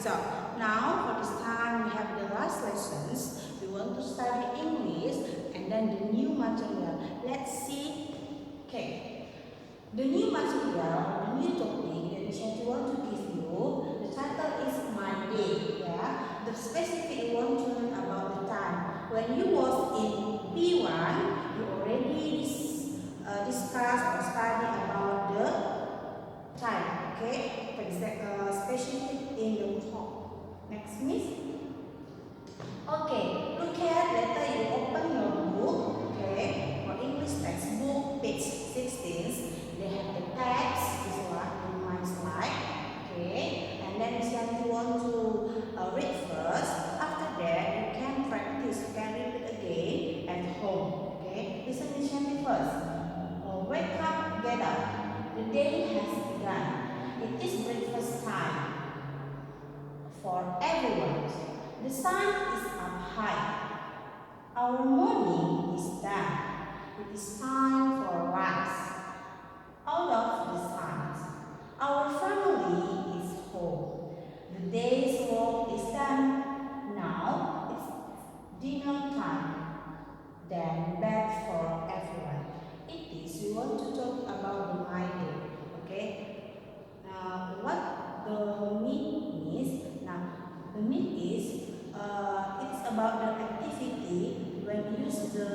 So now for this time we have the last lessons. We want to study English and then the new material. Let's see. Okay. The new material, the new topic that I want to give you, the title is My Day. Yeah. The specific we want to learn about the time. When you was in P1, you already discuss or study about the time. Okay. Specific in the talk. Next, miss. Okay. Look at later you open your book. Okay. For English textbook, page 16. They have the text, this one in my slide, okay, and then if you want to read first, after that you can practice, you can read it again at home, okay. Listen to first. Wake up, get up, the day has begun, it is breakfast time for everyone, the sun is up high, our morning is done, it is time for rise. Out of the sun, our family is home. The day's work is done. Now it's dinner time. Then bed for everyone. It is we want to talk about the My Day. Okay. Now what the mean is? Now the mean is it's about the activity when you use the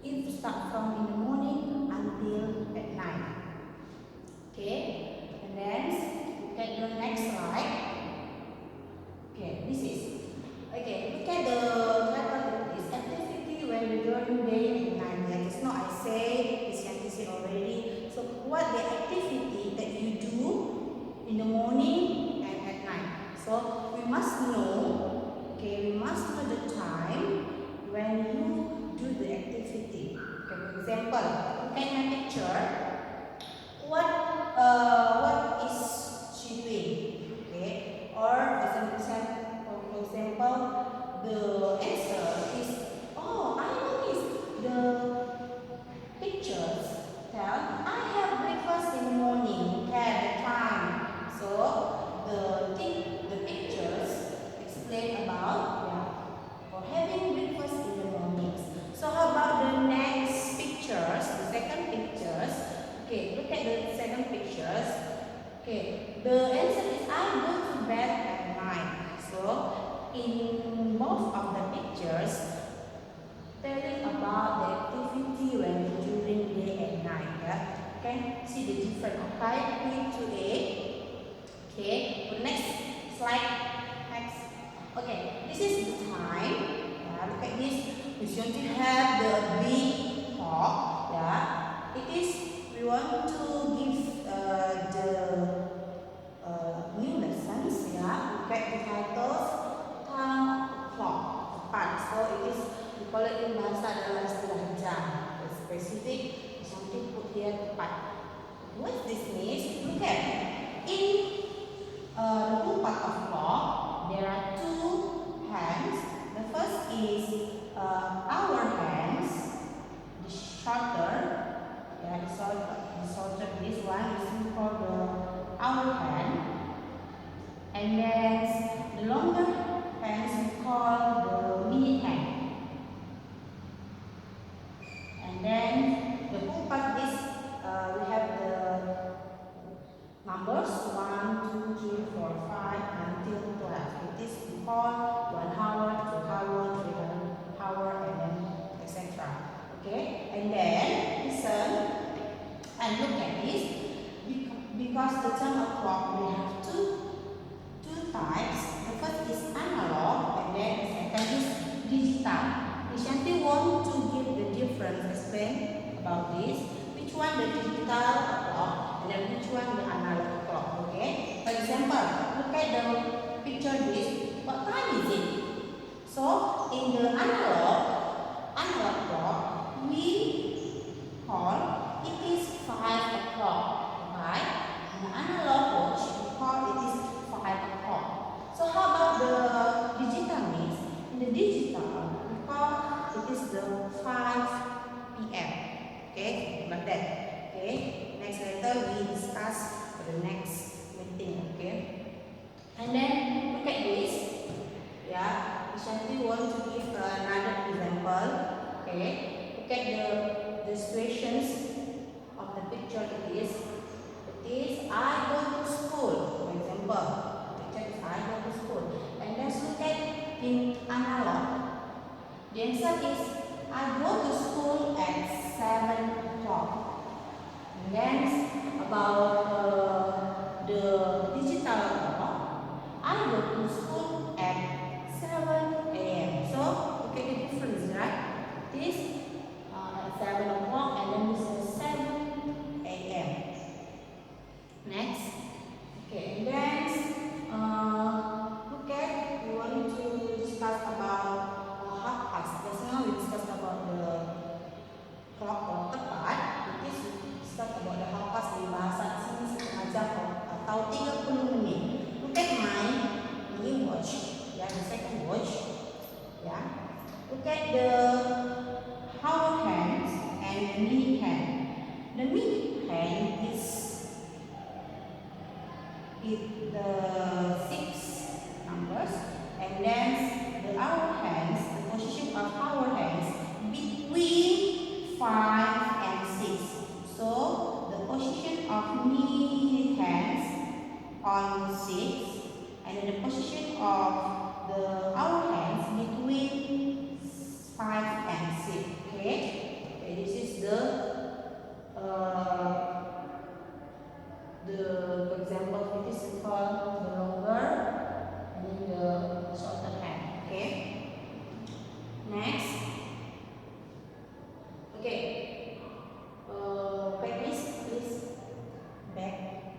it start from in the morning until at night. Okay, and then look at the next slide. Okay, this is okay. Look at the title of this activity when we during day and night. Like it's not I say, it's can say already. So what the activity that you do in the morning and at night. So we must know. Okay, we must know the time when you do the activity. Okay, for example, look at my picture. What is she doing? Okay, or for example, the answer is I noticed the pictures. Tell I have breakfast in the morning at the time. So the pictures explain about for having breakfast in the mornings. So how about the next pictures, the second pictures? Okay, look at the second pictures. Okay, the answer is I go to bed at night. So in both of the pictures, telling about the activity when during day and night. Yeah? Okay, see the difference. Okay, B to A. Okay, the next slide. Next. Okay, this is the time. Yeah, look at this. We should have the big talk. Yeah, it is. We want to give the new lessons. Yeah, look at the titles. Time clock. Tepat. So it is. We call it in bahasa adalah istilah jam. Specific. Something put here tepat. What this means? Look at in the blue part of clock. There are two hands. The first is our hands, the shorter, yeah, the shorter. This one is called the our hand, and then the longer hands we call the mini hand. And then the whole part is we have the numbers 1, 2, 3, 4, 5 until 12. It is called 1 hour, 2 hour, 3 hour, and then etc. Okay, and then listen and look at this. Because the time of clock we have two types. The first is analog, and then the second is digital. Ishanti want to give the difference, explain about this. Which one the digital clock, and then which one the analog clock. Okay. For example, look at the picture. This. What time is it? So in the analog clock, we call it is 5 o'clock, right? In the analog watch, we call it is 5 o'clock. So how about the digital means? In the digital, we call it is the 5 p.m. Okay, like that. Okay. Next later we discuss for the next meeting. Okay. And then look at this. Yeah, Shanti want to give another example. Okay, look at the situations of the picture. It is I go to school. For example, the picture is I go to school. And let's look at in analog. The answer is I go to school at 7 o'clock. And then about the digital clock, I go to school at 7 a.m. So look at the difference, right? This at 7 o'clock and then this is 7 a.m. Next, okay, and then look at, we want to discuss about half past. Just now we discussed about the clock tepat. It is discuss about the half past di bahasa sini setengah jam atau 30 menit. Look at my watch, yeah, the second watch, yeah. Look at the hour hands and the minute hand. The minute hand is the 6 numbers, and then the hour hands, the position of hour hands between 5 and 6. So the position of minute hands on 6, and then the position of the hour hands between 5 and 6. Okay, this is for example, it is called the longer and then the shorter hand. Okay. Next. Okay. Back please. Back.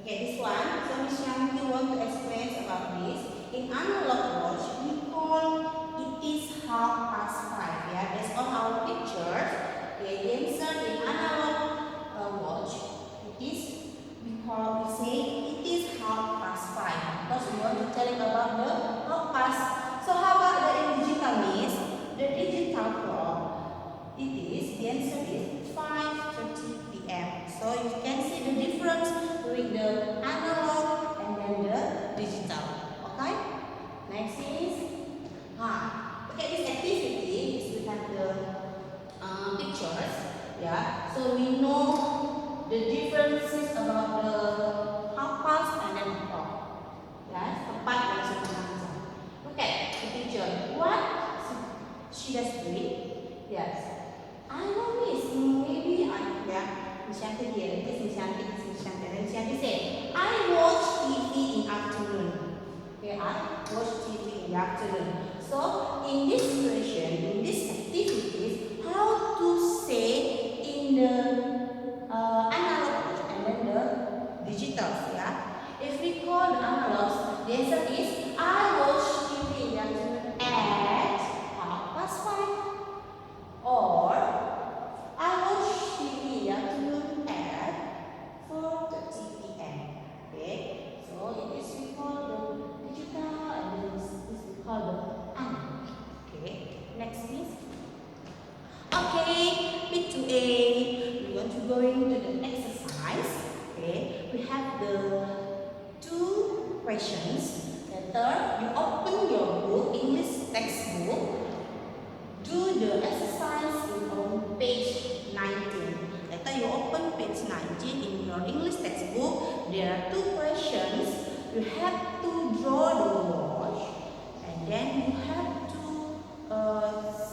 Okay, this one. So Miss Shanti want to explain about this. In analog watch, we call it is 5:30. Yeah, based on our pictures. Okay, the answer in analog watch, it is we say it is 5:30 because we want to tell it about the half past. So how about the digital means? The digital clock, the answer is 5:30 p.m. So you can see the difference between the analog and then the digital. Okay? Next is look at this activity. We have the pictures. Yeah. So we know the differences about the half past and then clock. Yes, tepat dan setengah jam. Okay, the teacher, what she does doing? Yes, I know Miss. Maybe Miss Shanti here. This is Miss Shanti. And Miss Shanti say, I watch TV in afternoon. Okay, I watch TV in the afternoon. So in this situation, in this activities, how to say in the analog and then the digitals, yeah. If we call the analogs, the answer is I watch TV in the afternoon at 5:30, or I watch TV in the afternoon at 4:30 p.m. Okay, so in this we call the digital and then this we call the analog. Okay, next please. Okay, bit 2A. We want to go into the exercise. Okay, we have the 2 questions. Later, you open your book, English textbook. Do the exercise on page 19. Later, you open page 19 in your English textbook. There are 2 questions. You have to draw the watch, and then you have to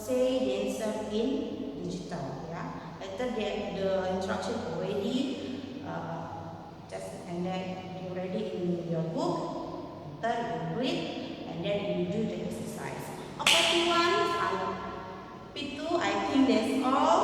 say the answer in digital. Yeah. Later, the instruction already and then you ready in your book. Later, you read and then you do the exercise. Okay, P1, P2, I think that's all.